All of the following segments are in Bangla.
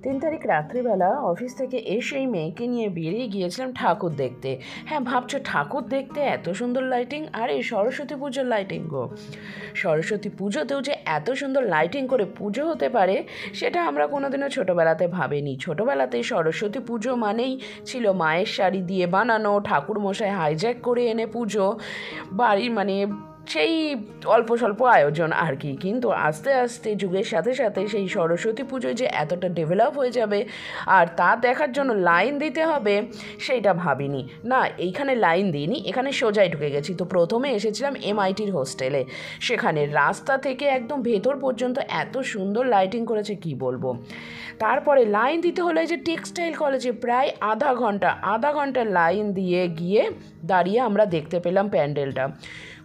3 তারিখ রাত্রিবেলা অফিস থেকে এসেই মেয়েকে নিয়ে বেরিয়ে গিয়েছিলাম ঠাকুর দেখতে। হ্যাঁ, ভাবছো ঠাকুর দেখতে এত সুন্দর লাইটিং, আর এই সরস্বতী পুজোর লাইটিং গো। সরস্বতী পুজোতেও যে এত সুন্দর লাইটিং করে পুজো হতে পারে সেটা আমরা কোনোদিনও ছোটোবেলাতে ভাবিনি। ছোটোবেলাতে সরস্বতী পুজো মানেই ছিল মায়ের শাড়ি দিয়ে বানানো, ঠাকুর মশাই হাইজ্যাক করে এনে পুজো, বাড়ির মানে সেই অল্প স্বল্প আয়োজন আর কি। কিন্তু আস্তে আস্তে যুগের সাথে সাথে সেই সরস্বতী পুজোয় যে এতটা ডেভেলপ হয়ে যাবে আর তা দেখার জন্য লাইন দিতে হবে সেইটা ভাবিনি। না, এইখানে লাইন দিইনি, এখানে সোজাই ঢুকে গেছি। তো প্রথমে এসেছিলাম MITর হোস্টেলে। সেখানে রাস্তা থেকে একদম ভেতর পর্যন্ত এত সুন্দর লাইটিং করেছে কি বলবো। তারপরে লাইন দিতে হলো এই যে টেক্সটাইল কলেজে প্রায় আধা ঘন্টা লাইন দিয়ে গিয়ে দাঁড়িয়ে আমরা দেখতে পেলাম প্যান্ডেলটা।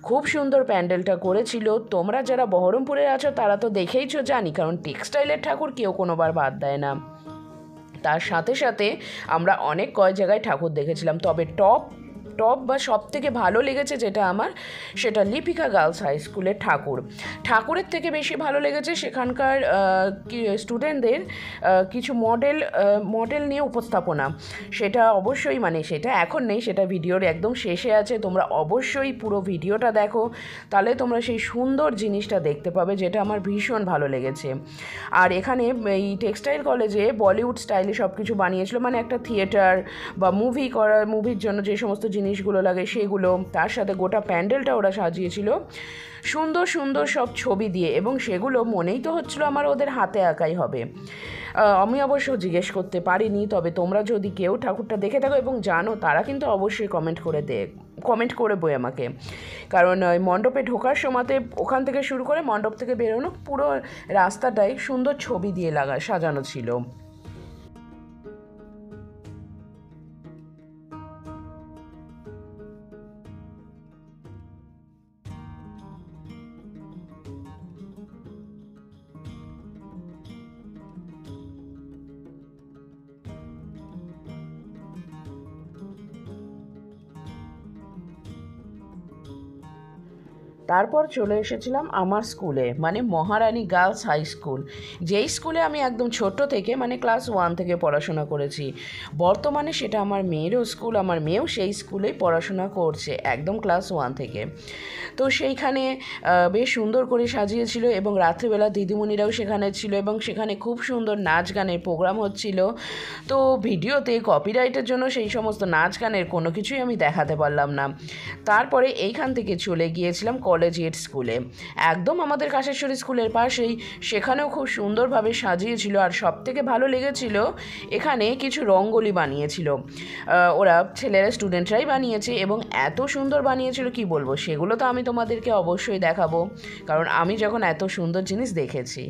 খুব সুন্দর প্যান্ডেলটা করেছিল। তোমরা যারা বহরমপুরে আছো তারা তো দেখেইছো, জানি, কারণ টেক্সটাইলের ঠাকুর কেউ কোনোবার বাদ দেয় না। তার সাথে সাথে আমরা কয় জায়গায় ঠাকুর দেখেছিলাম, তবে টপ বা সব থেকে ভালো লেগেছে যেটা আমার, সেটা লিপিকা গার্লস হাই স্কুলের ঠাকুরের থেকে বেশি ভালো লেগেছে সেখানকার স্টুডেন্টদের কিছু মডেল নিয়ে উপস্থাপনা। সেটা অবশ্যই, সেটা এখন নেই, সেটা ভিডিওর একদম শেষে আছে। তোমরা অবশ্যই পুরো ভিডিওটা দেখো, তাহলে তোমরা সেই সুন্দর জিনিসটা দেখতে পাবে, যেটা আমার ভীষণ ভালো লেগেছে। আর এখানে এই টেক্সটাইল কলেজে বলিউড স্টাইলে সব কিছু বানিয়েছিল, একটা থিয়েটার বা মুভির জন্য যে সমস্ত জিনিসগুলো লাগে সেগুলো, তার সাথে গোটা প্যান্ডেলটা ওরা সাজিয়েছিল সুন্দর সুন্দর সব ছবি দিয়ে, এবং সেগুলো মনেই তো হচ্ছিল আমার ওদের হাতে আঁকাই হবে। আমি অবশ্য জিজ্ঞেস করতে পারিনি, তবে তোমরা যদি কেউ ঠাকুরটা দেখে থাকো এবং জানো তারা কিন্তু অবশ্যই কমেন্ট করে বই আমাকে। কারণ ওই মণ্ডপে ঢোকার সময়তে ওখান থেকে শুরু করে মণ্ডপ থেকে বেরোনো পুরো রাস্তাটাই সুন্দর ছবি দিয়ে সাজানো ছিল। তারপর চলে এসেছিলাম আমার স্কুলে, মহারানী গার্লস হাই স্কুল, যেই স্কুলে আমি একদম ছোট থেকে ক্লাস 1 থেকে পড়াশোনা করেছি। বর্তমানে সেটা আমার মেয়েরও স্কুল, আমার মেয়েও সেই স্কুলেই পড়াশোনা করছে একদম ক্লাস 1 থেকে। তো সেইখানে বেশ সুন্দর করে সাজিয়েছিল, এবং রাত্রিবেলা দিদিমণিরাও সেখানে ছিল, এবং সেখানে খুব সুন্দর নাচ গানের প্রোগ্রাম হচ্ছিল। তো ভিডিওতে কপিরাইটের জন্য সেই সমস্ত নাচ গানের কোনো কিছুই আমি দেখাতে পারলাম না। তারপরে এইখান থেকে চলে গিয়েছিলাম কলেজিয়েট স্কুলে, একদম আমাদের কাশেশ্বরী স্কুলের পাশেই। সেখানেও খুব সুন্দরভাবে সাজিয়েছিল, আর সব থেকে ভালো লেগেছিল এখানে কিছু রঙ্গোলি বানিয়েছিল ওরা, ছেলেরা স্টুডেন্টরাই বানিয়েছে, এবং এত সুন্দর বানিয়েছিল কি বলবো। সেগুলো তো আমি তোমাদেরকে অবশ্যই দেখাবো, কারণ আমি যখন এত সুন্দর জিনিস দেখেছি।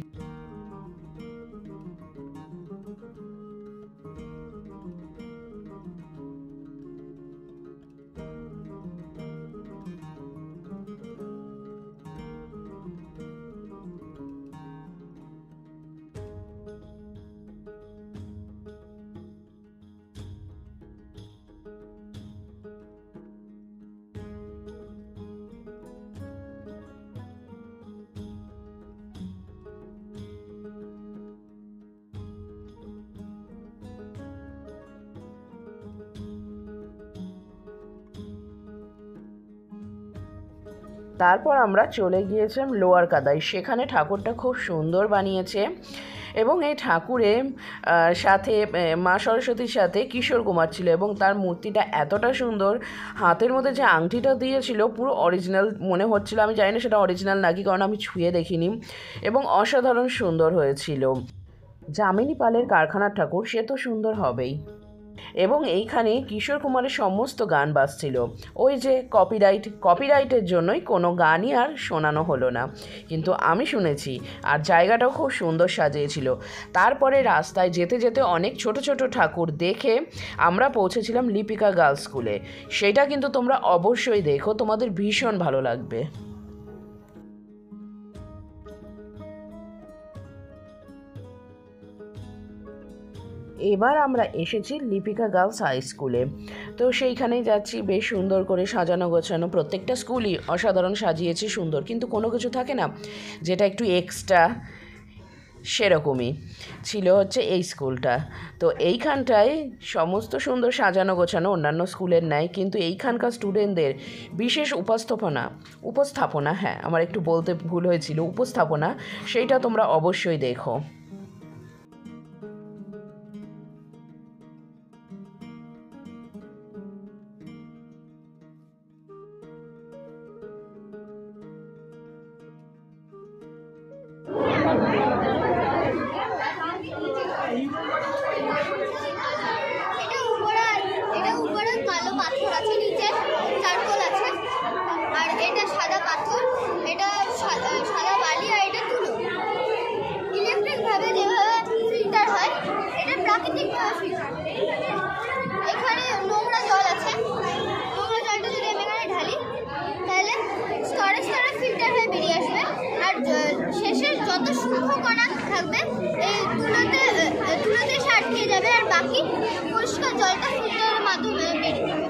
তারপর আমরা চলে গিয়েছিলাম লোয়ার কাদায়, সেখানে ঠাকুরটা খুব সুন্দর বানিয়েছে, এবং এই ঠাকুরের সাথে মা সরস্বতীর সাথে কিশোর কুমার ছিল, এবং তার মূর্তিটা এতটা সুন্দর, হাতের মধ্যে যে আংটিটা দিয়েছিল পুরো অরিজিনাল মনে হচ্ছিল। আমি জানি না সেটা অরিজিনাল নাকি, কারণ আমি ছুঁয়ে দেখিনি, এবং অসাধারণ সুন্দর হয়েছিল। যামিনী পালের কারখানার ঠাকুর, সে তো সুন্দর হবেই। এবং এইখানে কিশোর কুমারের সমস্ত গান বাজছিল। ওই যে কপিরাইটের জন্যই কোনো গানই আর শোনানো হলো না, কিন্তু আমি শুনেছি, আর জায়গাটাও খুব সুন্দর সাজিয়েছিল। তারপরে রাস্তায় যেতে যেতে অনেক ছোট ছোট ঠাকুর দেখে আমরা পৌঁছেছিলাম লিপিকা গার্লস স্কুলে। সেটা কিন্তু তোমরা অবশ্যই দেখো, তোমাদের ভীষণ ভালো লাগবে। এবার আমরা এসেছি লিপিকা গার্লস হাই স্কুলে। তো সেইখানেই যাচ্ছি, বেশ সুন্দর করে সাজানো গোছানো, প্রত্যেকটা স্কুলই অসাধারণ সাজিয়েছে সুন্দর, কিন্তু কোনো কিছু থাকে না যেটা একটু এক্সট্রা, সেরকমই ছিল হচ্ছে এই স্কুলটা। তো এইখানটায় সমস্ত সুন্দর সাজানো গোছানো অন্যান্য স্কুলের ন্যায়, কিন্তু এইখানকার স্টুডেন্টদের বিশেষ উপস্থাপনা, হ্যাঁ আমার একটু বলতে ভুল হয়েছিল, উপস্থাপনা, সেইটা তোমরা অবশ্যই দেখো। এটা উপরে কালো পাথর আছে, নিচে চারকোল আছে, আর এটা সাদা পাথর, এটা সাদা বালি, আর এটা তুলো। ইলেকট্রিক ভাবে যেভাবে ফিল্টার হয়, এটা প্রাকৃতিক ভাবে ফিল্টার। এখানে নোংরা জল আছে, নোংরা জলটা যদি আমি এখানে ঢালি তাহলে স্তরে স্তরে ফিল্টার হয়ে বেরিয়ে আসবে, আর শেষে যত সূক্ষ্ম কণা থাকবে এই তুলোতে এসে আটকে যাবে, আর বাকি পরিষ্কার জলটা ফিল্টারের মাধ্যমে বেরিয়ে যাবে।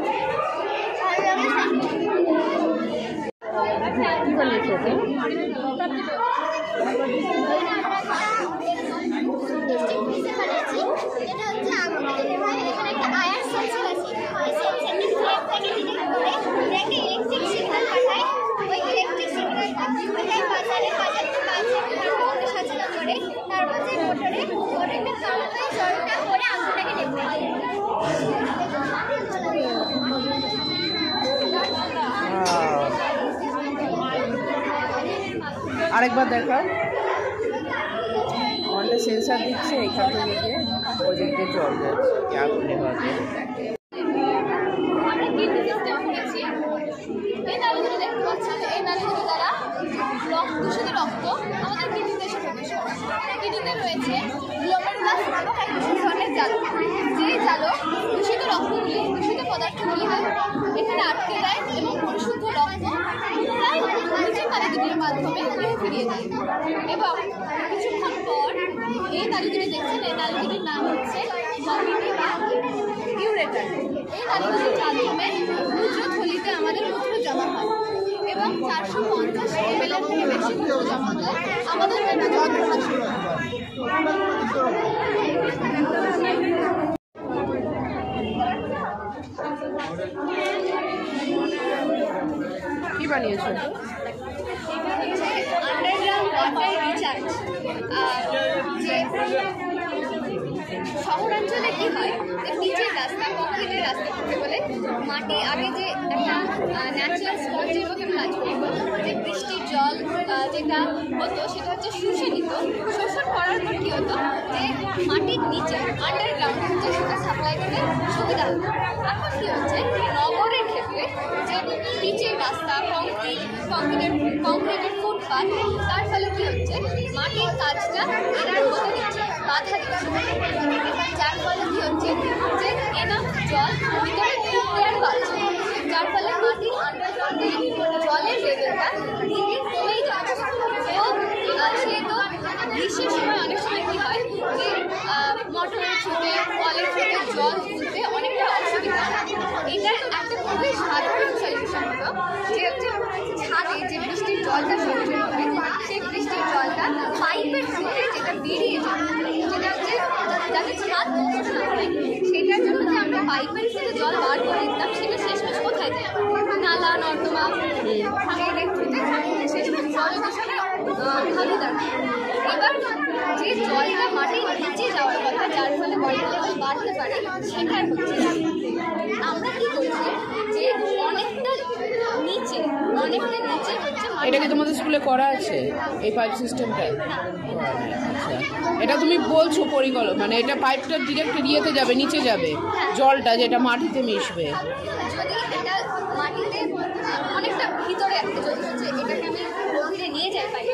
আরেকবার দেখা, আমাদের সেন্সার দিচ্ছে, এখান থেকে ওই দিক দিয়ে জল যাচ্ছে আগুনে ভাবে। আমরা কিডনি সিস্টেম করেছি, এই নালীগুলো দেখতে পাচ্ছেন, এই নালীগুলো দ্বারা দূষিত রক্ত আমাদের কিডনিতে এসে প্রবেশ করে। কিডনিতে রয়েছে গ্লোমেরুলাস নামক এক বিশেষ ধরনের জালক, যেই জালক দূষিত রক্তগুলি, দূষিত পদার্থগুলিকে এখানে আটকে দেয় এবং পরিশুদ্ধ রক্ত পুনরায় নিচের নালীগুলির মাধ্যমে ফিরিয়ে দেয়। এবং কিছুক্ষণ পর এই নালীগুলি দেখছেন, এই নালীগুলির নাম হচ্ছে ইউরেটার। এই নালীগুলির মাধ্যমে মূত্রথলিতে আমাদের মূত্র জমা হয় এবং 450 ml থেকে বেশি মূত্র জমা হলে আমাদের পেটে যন্ত্রণা শুরু হয়। কি বানিয়েছো? Underground water recharge. শহরাঞ্চলে কি হয়, নিচের রাস্তা, কংক্রিটের রাস্তা করতে বলে মাটি আগে যে একটা ন্যাচারাল স্পঞ্জের মতন কাজ করতো, যে বৃষ্টির জল যেটা হতো সেটা হচ্ছে শুষে নিত। শোষণ করার পর কী হতো, যে মাটির নিচে আন্ডারগ্রাউন্ড হচ্ছে সেটা সাপ্লাই করে সুবিধা হতো। এখন কী হচ্ছে, নগরের ক্ষেত্রে যে নিচের রাস্তা, কংক্রিটের ফুটপাথ, তার ফলে কী হচ্ছে, মাটির কাজটা এরা হতে দিচ্ছে, বাধা দিচ্ছে, যার ফলে কী হচ্ছে, যে এনাফ জল ভিতরে ফিল্টার পাচ্ছে, যার ফলে মাটির আন্ডারগ্রাউন্ডে জলের লেভেলটা ধীরে কমেই যাচ্ছে। তো সেহেতু গ্রীষ্মের সময় অনেক সময় কী হয়, যে মোটরের থ্রুতে, কলের থ্রুতে জল তুলতে অনেকটা অসুবিধা হয়। এটার একটা খুবই সাধারণ সলিউশন হলো যে হচ্ছে ছাদে যে বৃষ্টির জলটা সঞ্চয় হবে, সেই বৃষ্টির জলটা পাইপের থ্রুতে যেটা বেরিয়ে যায়, যেটা হচ্ছে যাতে ছাদ নষ্ট না হয়, সেটার জন্য যে আমরা পাইপের থ্রুতে জল বার করে দিতাম, সেটা শেষমেশ কোথায় যায়, নালা নর্দমা এর থ্রুতে শেষমেশ জল দূষণের ভাগিদার। এবার যে জলটা মাটির নিচে যাওয়ার কথা, যার ফলে ওয়াটার লেভেল বাড়তে পারে, সেটার হচ্ছে আমরা কি করছি, যে অনেকটা নিচে হচ্ছে। এটা কি তোমাদের স্কুলে করা আছে এই পাইপ সিস্টেমটা? আচ্ছা, এটা তুমি বলছো পরিকল্পনা, মানে এটা পাইপটা ডিরেক্ট ইয়েতে যাবে, নিচে যাবে, জলটা যেটা মাটিতে মিশবে। যদি এটা মাটিতে অনেকটা ভিতরে যদি হচ্ছে এটাকে আমি গভীরে নিয়ে যাই পাই,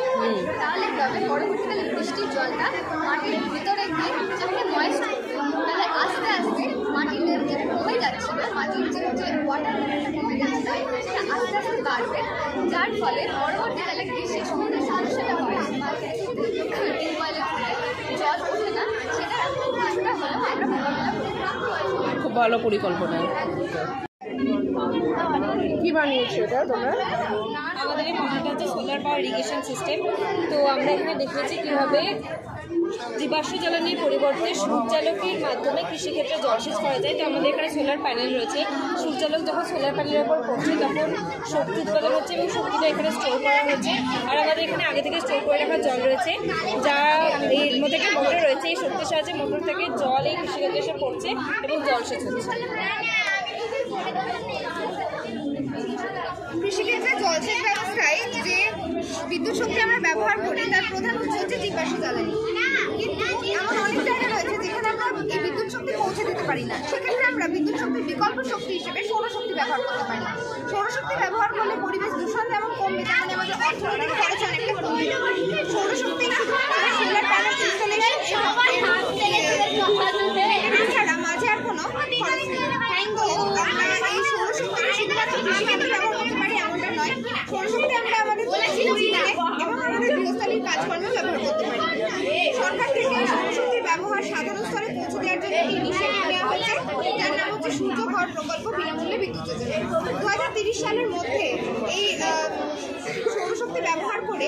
তাহলে কি হবে, পরবর্তীকালে বৃষ্টির জলটা মাটির ভিতরে গিয়ে যখন ময়েস্ট তাহলে আস্তে আস্তে মাটির লেভেল কমে যাচ্ছিল, মাটির যে ওয়াটার লেভেলটা কমে যাচ্ছিল সেটা আস্তে আস্তে বাড়বে, যার ফলে পরবর্তীকালে গ্রীষ্মের সময় সমস্যাটা হয়, জল ওঠে না, সেটা একটা হলো আমরা খুব ভালো পরিকল্পনা। কি বানিয়েছো এটা তোমরা? আমাদের এই প্রজেক্টটা হচ্ছে সোলার পাওয়ার ইরিগেশন সিস্টেম। তো আমরা এখানে দেখেছি কীভাবে জীবাশ্ম জ্বালানির পরিবর্তে সূর্যালোকের মাধ্যমে কৃষিক্ষেত্রে জলসেচ করা যায়। তো আমাদের এখানে সোলার প্যানেল রয়েছে। সূর্যালোক যখন সোলার প্যানেলের উপর পড়ছে তখন শক্তি উৎপাদন হচ্ছে এবং শক্তিটা এখানে স্টোর করা হচ্ছে। আর আমাদের এখানে আগে থেকে স্টোর করে রাখা জল রয়েছে, যা এর মধ্যে একটা মোটর রয়েছে। এই শক্তির সাহায্যে মোটর থেকে জল এই কৃষিক্ষেত্রে এসে পড়ছে এবং জলসেচ হচ্ছে। কৃষিক্ষেত্রে জলসেচ ব্যবস্থায় যে বিদ্যুৎ শক্তি আমরা ব্যবহার করি তার প্রধান উৎস হচ্ছে জীবাশ্ম জ্বালানি। কিন্তু এমন অনেক জায়গা রয়েছে যেখানে আমরা এই বিদ্যুৎ শক্তি পৌঁছে দিতে পারি না। সেক্ষেত্রে আমরা বিদ্যুৎ শক্তির বিকল্প শক্তি হিসেবে সৌরশক্তি ব্যবহার করতে পারি। সৌরশক্তি ব্যবহার করলে পরিবেশ দূষণ যেমন কমবে, তেমনি আমাদের অর্থনৈতিক খরচ অনেকটা কমবে। সৌরশক্তি সোলার প্যানেল ইনস্টলেশন ছাড়া মাঝে আর কোনো এই সৌরশক্তি শুধুমাত্র কৃষিক্ষেত্রে ব্যবহার করতে পারি এমনটা নয়। সৌরশক্তি আমরা আমাদের এবং আমাদের গৃহস্থালির কাজকর্মে ব্যবহার করতে পারি। সরকার থেকে সৌরশক্তির ব্যবহার সাধারণ স্তরে পৌঁছে দেওয়ার জন্য ইনিশিয়েটিভ নেওয়া হয়েছে, যার নাম হচ্ছে সূর্য ঘর প্রকল্প বিনামূল্যে বিদ্যুৎ যোজনা। 2030 সালের মধ্যে এই সৌরশক্তি ব্যবহার করে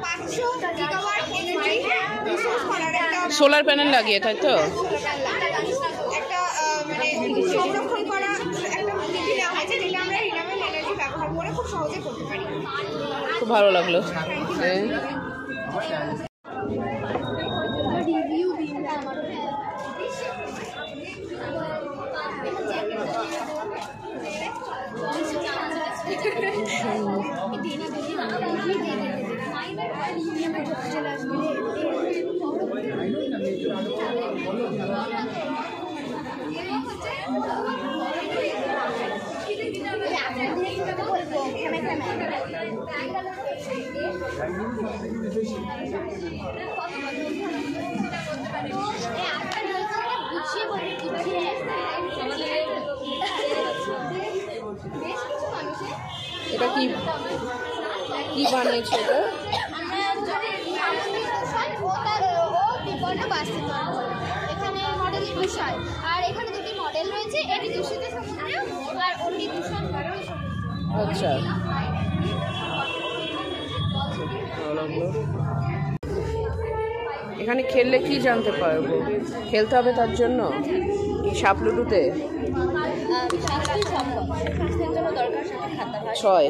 500 গিগাওয়াট এনার্জি রিসোর্স করার একটা সোলার প্যানেল লাগিয়ে, তাই তো? একটা মানে সংরক্ষণ করা একটা নীতি নেওয়া হয়েছে, যেটা আমরা রিনিউয়েবল এনার্জি ব্যবহার করে খুব সহজে করতে পারি। খুব ভালো লাগলো। এটা কি কি বানিয়েছে এটা? এখানে মডেল দূষণ, আর এখানে দুটি মডেল রয়েছে, এটি দূষিত সমুদ্র আর অতি দূষণ। আচ্ছা, এখানে খেললে কি জানতে পারবো? খেলতে হবে তার জন্য কি সাপ লুডুতে? ছয়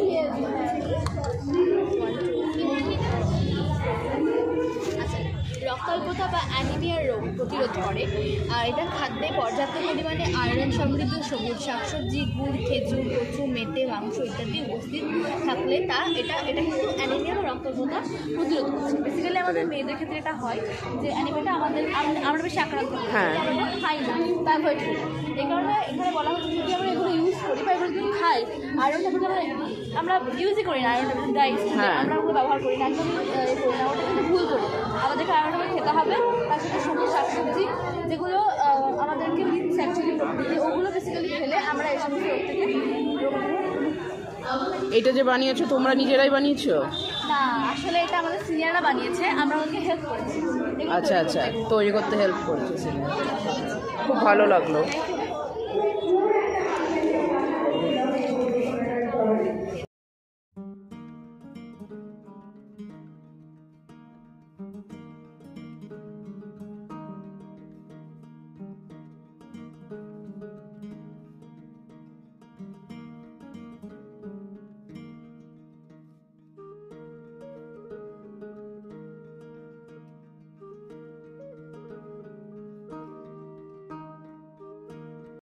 রক্তাল্পতা বা অ্যানিমিয়ার রোগ প্রতিরোধ করে। আর এটা খাদ্যে পর্যাপ্ত পরিমাণে আয়রন সমৃদ্ধ সবুজ শাকসবজি, গুড়, খেজুর, কচু, মেটে, মাংস ইত্যাদি উপস্থিত থাকলে এটা কিন্তু অ্যানিমিয়া বা রক্তাল্পতা প্রতিরোধ করছে। বেসিক্যালি আমাদের মেয়েদের ক্ষেত্রে এটা হয় যে অ্যানিমিয়াটা আমরা বেশি আক্রান্ত হই, আমরা খাই না বা অ্যাভয়েড করি। এই কারণে এখানে বলা হচ্ছে যদি আমরা এগুলো ইউজ করি বা এগুলো যদি খাই, আয়রন ট্যাবলেট আমরা ইউজই করি না, আয়রন ট্যাবলেট ডাইস আমরা ওগুলো ব্যবহার করি না, একদম করি না, ওটা কিন্তু ভুল করি। আমাদেরকে আয়রন ট্যাবলেট খেতে হবে, তার সাথে সবুজ শাকসবজি যেগুলো আমাদেরকে দিচ্ছে অ্যাকচুয়ালি প্রকৃতি, ওগুলো বেসিক্যালি খেলে আমরা এই সমস্ত রোগ থেকে এটা যে বানিয়েছো তোমরা নিজেরাই বানিয়েছো? না, আসলে এটা আমাদের সিনিয়ররা বানিয়েছে, আমরা ওদেরকে হেল্প করেছি। আচ্ছা আচ্ছা, তৈরি করতে হেল্প করেছো। খুব ভালো লাগলো।